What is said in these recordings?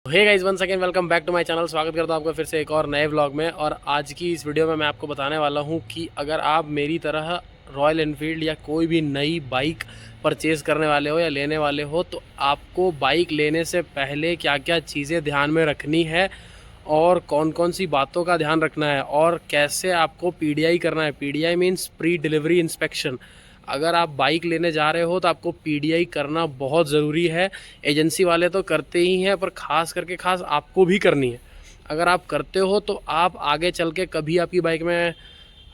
Hey guys, one second welcome back to my channel. स्वागत करता हूं आपका फिर से एक और नए व्लॉग में। और आज की इस वीडियो में मैं आपको बताने वाला हूं कि अगर आप मेरी तरह रॉयल एनफील्ड या कोई भी नई बाइक परचेज़ करने वाले हो या लेने वाले हो तो आपको बाइक लेने से पहले क्या क्या चीज़ें ध्यान में रखनी है और कौन कौन सी बातों का ध्यान रखना है और कैसे आपको पीडीआई करना है। PDI means pre delivery inspection. अगर आप बाइक लेने जा रहे हो तो आपको पीडीआई करना बहुत ज़रूरी है। एजेंसी वाले तो करते ही हैं, पर ख़ास करके आपको भी करनी है। अगर आप करते हो तो आप आगे चल के कभी आपकी बाइक में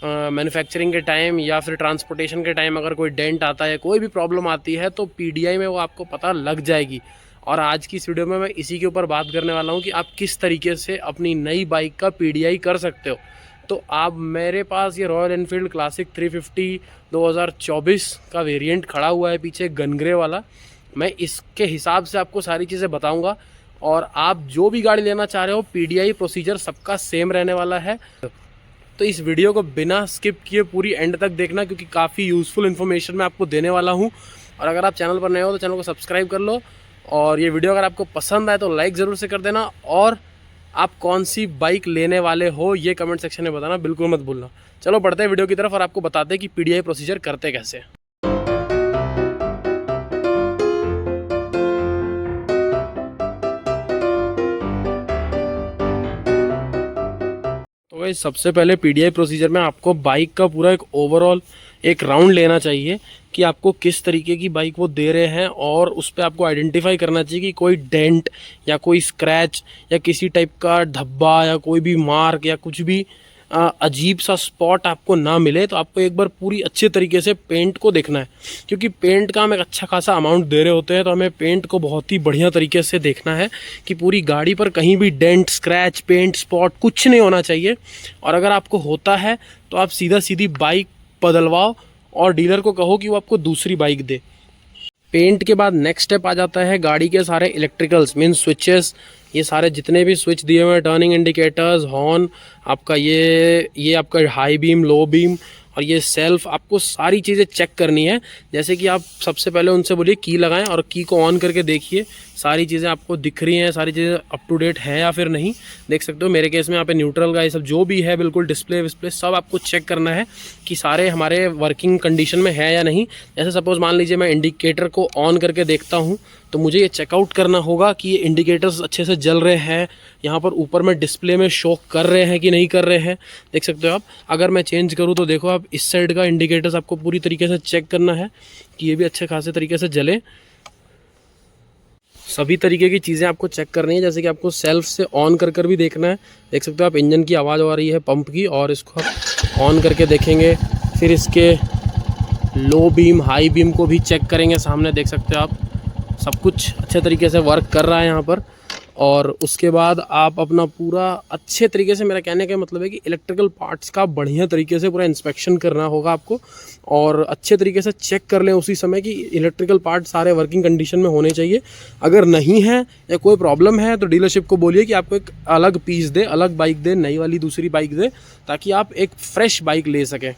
मैन्युफैक्चरिंग के टाइम या फिर ट्रांसपोर्टेशन के टाइम अगर कोई डेंट आता है, कोई भी प्रॉब्लम आती है तो पीडीआई में वो आपको पता लग जाएगी। और आज की इस वीडियो में मैं इसी के ऊपर बात करने वाला हूँ कि आप किस तरीके से अपनी नई बाइक का पीडीआई कर सकते हो। तो आप मेरे पास ये रॉयल एनफील्ड क्लासिक 350 2024 का वेरिएंट खड़ा हुआ है पीछे, गन ग्रे वाला। मैं इसके हिसाब से आपको सारी चीज़ें बताऊंगा। और आप जो भी गाड़ी लेना चाह रहे हो, पीडीआई प्रोसीजर सबका सेम रहने वाला है। तो इस वीडियो को बिना स्किप किए पूरी एंड तक देखना, क्योंकि काफ़ी यूज़फुल इन्फॉर्मेशन मैं आपको देने वाला हूँ। और अगर आप चैनल पर नए हो तो चैनल को सब्सक्राइब कर लो। और ये वीडियो अगर आपको पसंद आए तो लाइक ज़रूर से कर देना। और आप कौन सी बाइक लेने वाले हो ये कमेंट सेक्शन में बताना बिल्कुल मत भूलना। चलो बढ़ते हैं वीडियो की तरफ और आपको बताते हैं कि पीडीआई प्रोसीजर करते कैसे। तो भाई सबसे पहले पीडीआई प्रोसीजर में आपको बाइक का पूरा एक ओवरऑल एक राउंड लेना चाहिए कि आपको किस तरीके की बाइक वो दे रहे हैं। और उस पर आपको आइडेंटिफाई करना चाहिए कि कोई डेंट या कोई स्क्रैच या किसी टाइप का धब्बा या कोई भी मार्क या कुछ भी अजीब सा स्पॉट आपको ना मिले। तो आपको एक बार पूरी अच्छे तरीके से पेंट को देखना है, क्योंकि पेंट का हम एक अच्छा खासा अमाउंट दे रहे होते हैं। तो हमें पेंट को बहुत ही बढ़िया तरीके से देखना है कि पूरी गाड़ी पर कहीं भी डेंट, स्क्रैच, पेंट स्पॉट कुछ नहीं होना चाहिए। और अगर आपको होता है तो आप सीधा सीधी बाइक बदलवाओ और डीलर को कहो कि वो आपको दूसरी बाइक दे। पेंट के बाद नेक्स्ट स्टेप आ जाता है गाड़ी के सारे इलेक्ट्रिकल्स मीन्स स्विचेस। ये सारे जितने भी स्विच दिए हुए हैं, टर्निंग इंडिकेटर्स, हॉर्न, आपका ये आपका हाई बीम, लो बीम और ये सेल्फ, आपको सारी चीज़ें चेक करनी है। जैसे कि आप सबसे पहले उनसे बोलिए की लगाएं और की को ऑन करके देखिए सारी चीज़ें आपको दिख रही हैं, सारी चीज़ें अप टू डेट है या फिर नहीं। देख सकते हो मेरे केस में यहाँ पे न्यूट्रल का ये सब जो भी है बिल्कुल डिस्प्ले विस्प्ले सब आपको चेक करना है कि सारे हमारे वर्किंग कंडीशन में है या नहीं। जैसे सपोज मान लीजिए मैं इंडिकेटर को ऑन करके देखता हूँ तो मुझे ये चेकआउट करना होगा कि ये इंडिकेटर्स अच्छे से जल रहे हैं, यहाँ पर ऊपर में डिस्प्ले में शो कर रहे हैं कि नहीं कर रहे हैं। देख सकते हो आप। अगर मैं चेंज करूँ तो देखो आप, इस साइड का इंडिकेटर्स आपको पूरी तरीके से चेक करना है कि ये भी अच्छे खासे तरीके से जले। सभी तरीके की चीज़ें आपको चेक करनी है, जैसे कि आपको सेल्फ से ऑन कर कर भी देखना है। देख सकते हो आप, इंजन की आवाज़ आ रही है पंप की, और इसको आप ऑन करके देखेंगे। फिर इसके लो बीम, हाई बीम को भी चेक करेंगे सामने। देख सकते हो आप, सब कुछ अच्छे तरीके से वर्क कर रहा है यहाँ पर। और उसके बाद आप अपना पूरा अच्छे तरीके से, मेरा कहने का मतलब है कि इलेक्ट्रिकल पार्ट्स का बढ़िया तरीके से पूरा इंस्पेक्शन करना होगा आपको। और अच्छे तरीके से चेक कर लें उसी समय कि इलेक्ट्रिकल पार्ट सारे वर्किंग कंडीशन में होने चाहिए। अगर नहीं है या कोई प्रॉब्लम है तो डीलरशिप को बोलिए कि आपको एक अलग पीस दे, अलग बाइक दे, नई वाली दूसरी बाइक दे, ताकि आप एक फ्रेश बाइक ले सकें।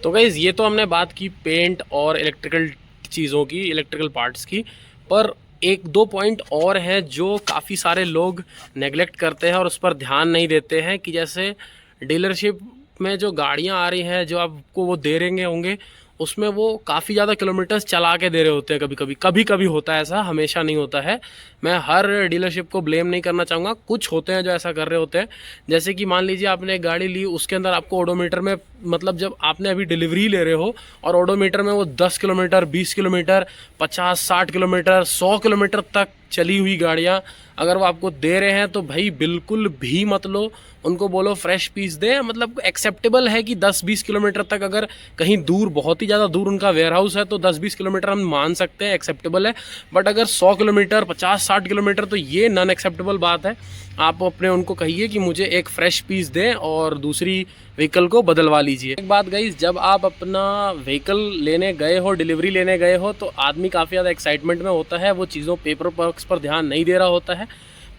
तो गाइज़ ये तो हमने बात की पेंट और इलेक्ट्रिकल चीज़ों की, इलेक्ट्रिकल पार्ट्स की। पर एक दो पॉइंट और हैं जो काफ़ी सारे लोग नेगलेक्ट करते हैं और उस पर ध्यान नहीं देते हैं। कि जैसे डीलरशिप में जो गाड़ियां आ रही हैं, जो आपको वो दे रहेंगे होंगे, उसमें वो काफ़ी ज़्यादा किलोमीटर्स चला के दे रहे होते हैं। कभी कभी होता है ऐसा, हमेशा नहीं होता है। मैं हर डीलरशिप को ब्लेम नहीं करना चाहूँगा, कुछ होते हैं जो ऐसा कर रहे होते हैं। जैसे कि मान लीजिए आपने एक गाड़ी ली, उसके अंदर आपको ओडोमीटर में, मतलब जब आपने अभी डिलीवरी ले रहे हो और ओडोमीटर में वो 10 किलोमीटर, 20 किलोमीटर, 50-60 किलोमीटर, 100 किलोमीटर तक चली हुई गाड़ियाँ अगर वो आपको दे रहे हैं तो भाई बिल्कुल भी मत लो। उनको बोलो फ्रेश पीस दे। मतलब एक्सेप्टेबल है कि 10-20 किलोमीटर तक, अगर कहीं दूर, बहुत ही ज़्यादा दूर उनका वेयर हाउस है तो 10-20 किलोमीटर हम मान सकते हैं, एक्सेप्टेबल है। बट अगर 100 किलोमीटर, 50-60 किलोमीटर, तो ये नॉन एक्सेप्टेबल बात है। आप अपने उनको कहिए कि मुझे एक फ़्रेश पीस दें और दूसरी व्हीकल को बदलवा लीजिए। एक बात गाइस, जब आप अपना व्हीकल लेने गए हो, डिलीवरी लेने गए हो, तो आदमी काफ़ी ज़्यादा एक्साइटमेंट में होता है, वो चीज़ों पेपर वर्क्स पर ध्यान नहीं दे रहा होता है।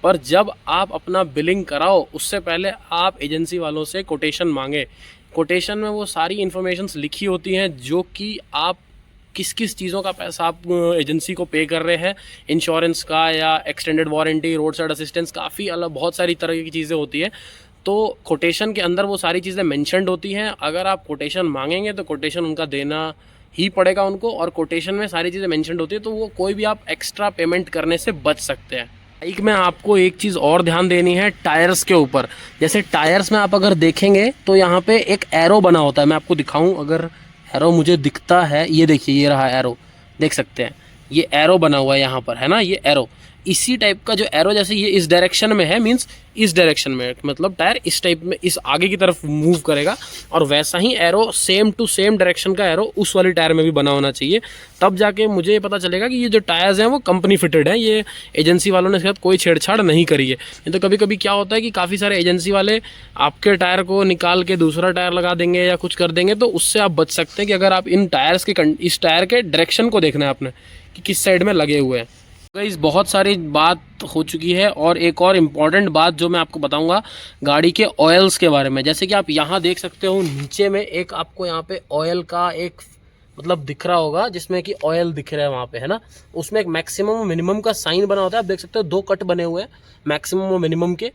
पर जब आप अपना बिलिंग कराओ उससे पहले आप एजेंसी वालों से कोटेशन मांगे। कोटेशन में वो सारी इन्फॉर्मेशंस लिखी होती हैं जो कि आप किस किस चीज़ों का पैसा आप एजेंसी को पे कर रहे हैं, इंश्योरेंस का या extended warranty, road side assistance, काफ़ी अलग बहुत सारी तरह की चीज़ें होती है। तो कोटेशन के अंदर वो सारी चीज़ें मेंशन्ड होती हैं। अगर आप कोटेशन मांगेंगे तो कोटेशन उनका देना ही पड़ेगा उनको, और कोटेशन में सारी चीज़ें मेंशन्ड होती है, तो वो कोई भी आप एक्स्ट्रा पेमेंट करने से बच सकते हैं। बाइक में आपको एक चीज़ और ध्यान देनी है टायर्स के ऊपर। जैसे टायर्स में आप अगर देखेंगे तो यहाँ पे एक एरो बना होता है, मैं आपको दिखाऊं अगर एरो मुझे दिखता है, ये देखिए ये रहा एरो, देख सकते हैं ये एरो बना हुआ है यहाँ पर, है ना, ये एरो। इसी टाइप का जो एरो, जैसे ये इस डायरेक्शन में है, मींस इस डायरेक्शन में, मतलब टायर इस टाइप में इस आगे की तरफ मूव करेगा, और वैसा ही arrow same to same direction का एरो उस वाली टायर में भी बना होना चाहिए। तब जाके मुझे ये पता चलेगा कि ये जो टायर्स हैं वो कंपनी फिटेड है, ये एजेंसी वालों ने इसके साथ कोई छेड़छाड़ नहीं करी है। नहीं तो कभी कभी क्या होता है कि काफ़ी सारे एजेंसी वाले आपके टायर को निकाल के दूसरा टायर लगा देंगे या कुछ कर देंगे, तो उससे आप बच सकते हैं कि अगर आप इन टायर्स के इस टायर के डायरेक्शन को देखना है आपने कि किस साइड में लगे हुए हैं। गाइस बहुत सारी बात हो चुकी है, और एक और इम्पॉर्टेंट बात जो मैं आपको बताऊंगा गाड़ी के ऑयल्स के बारे में। जैसे कि आप यहाँ देख सकते हो नीचे में एक आपको यहाँ पे ऑयल का एक मतलब दिख रहा होगा, जिसमें कि ऑयल दिख रहा है वहाँ पे, है ना। उसमें एक मैक्सिमम और मिनिमम का साइन बना होता है, आप देख सकते हो 2 कट बने हुए हैं मैक्सिमम और मिनिमम के।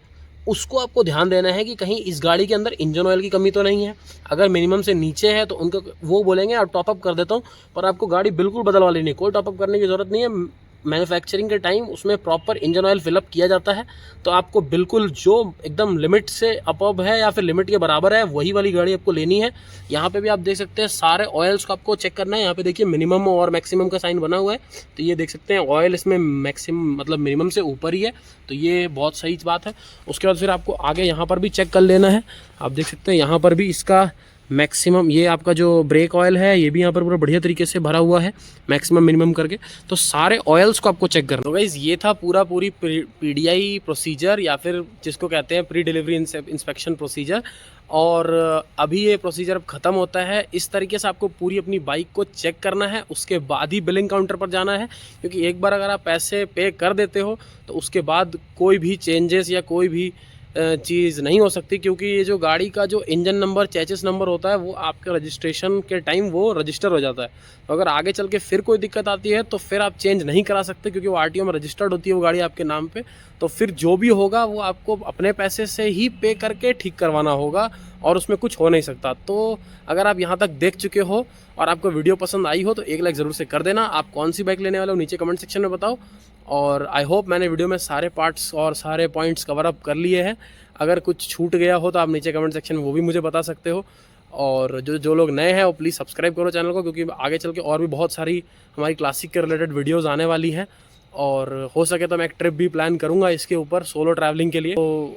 उसको आपको ध्यान देना है कि कहीं इस गाड़ी के अंदर इंजन ऑयल की कमी तो नहीं है। अगर मिनिमम से नीचे है तो उनको वो बोलेंगे आप टॉपअप कर देता हूँ, पर आपको गाड़ी बिल्कुल बदलवा लेनी है, कोई टॉपअप करने की ज़रूरत नहीं है। मैन्युफैक्चरिंग के टाइम उसमें प्रॉपर इंजन ऑयल फिलअप किया जाता है, तो आपको बिल्कुल जो एकदम लिमिट से अप है या फिर लिमिट के बराबर है वही वाली गाड़ी आपको लेनी है। यहाँ पे भी आप देख सकते हैं सारे ऑयल्स को आपको चेक करना है। यहाँ पे देखिए मिनिमम और मैक्सिमम का साइन बना हुआ है, तो ये देख सकते हैं ऑयल इसमें मैक्सिमम मतलब मिनिमम से ऊपर ही है, तो ये बहुत सही बात है। उसके बाद फिर आपको आगे यहाँ पर भी चेक कर लेना है। आप देख सकते हैं यहाँ पर भी इसका मैक्सिमम, ये आपका जो ब्रेक ऑयल है ये भी यहाँ पर पूरा बढ़िया तरीके से भरा हुआ है मैक्सिमम मिनिमम करके, तो सारे ऑयल्स को आपको चेक करना। तो गाइस ये था पूरी पीडीआई प्रोसीजर, या फिर जिसको कहते हैं प्री डिलीवरी इंस्पेक्शन प्रोसीजर। और अभी ये प्रोसीजर अब ख़त्म होता है। इस तरीके से आपको पूरी अपनी बाइक को चेक करना है, उसके बाद ही बिलिंग काउंटर पर जाना है, क्योंकि एक बार अगर आप पैसे पे कर देते हो तो उसके बाद कोई भी चेंजेस या कोई भी चीज़ नहीं हो सकती, क्योंकि ये जो गाड़ी का जो इंजन नंबर चेसिस नंबर होता है वो आपके रजिस्ट्रेशन के टाइम वो रजिस्टर हो जाता है। तो अगर आगे चल के फिर कोई दिक्कत आती है तो फिर आप चेंज नहीं करा सकते, क्योंकि वो आरटीओ में रजिस्टर्ड होती है वो गाड़ी आपके नाम पे। तो फिर जो भी होगा वो आपको अपने पैसे से ही पे करके ठीक करवाना होगा, और उसमें कुछ हो नहीं सकता। तो अगर आप यहाँ तक देख चुके हो और आपको वीडियो पसंद आई हो तो एक लाइक ज़रूर से कर देना। आप कौन सी बाइक लेने वाले हो नीचे कमेंट सेक्शन में बताओ, और आई होप मैंने वीडियो में सारे पार्ट्स और सारे पॉइंट्स कवर अप कर लिए हैं। अगर कुछ छूट गया हो तो आप नीचे कमेंट सेक्शन में वो भी मुझे बता सकते हो। और जो लोग नए हैं वो प्लीज़ सब्सक्राइब करो चैनल को, क्योंकि आगे चल के और भी बहुत सारी हमारी क्लासिक के रिलेटेड वीडियोज़ आने वाली हैं। और हो सके तो मैं एक ट्रिप भी प्लान करूँगा इसके ऊपर सोलो ट्रैवलिंग के लिए। तो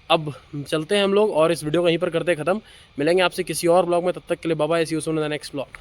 अब चलते हैं हम लोग, और इस वीडियो को यहीं पर करते ख़त्म। मिलेंगे आपसे किसी और ब्लॉग में, तब तक के लिए bye bye, see you soon in the next blog.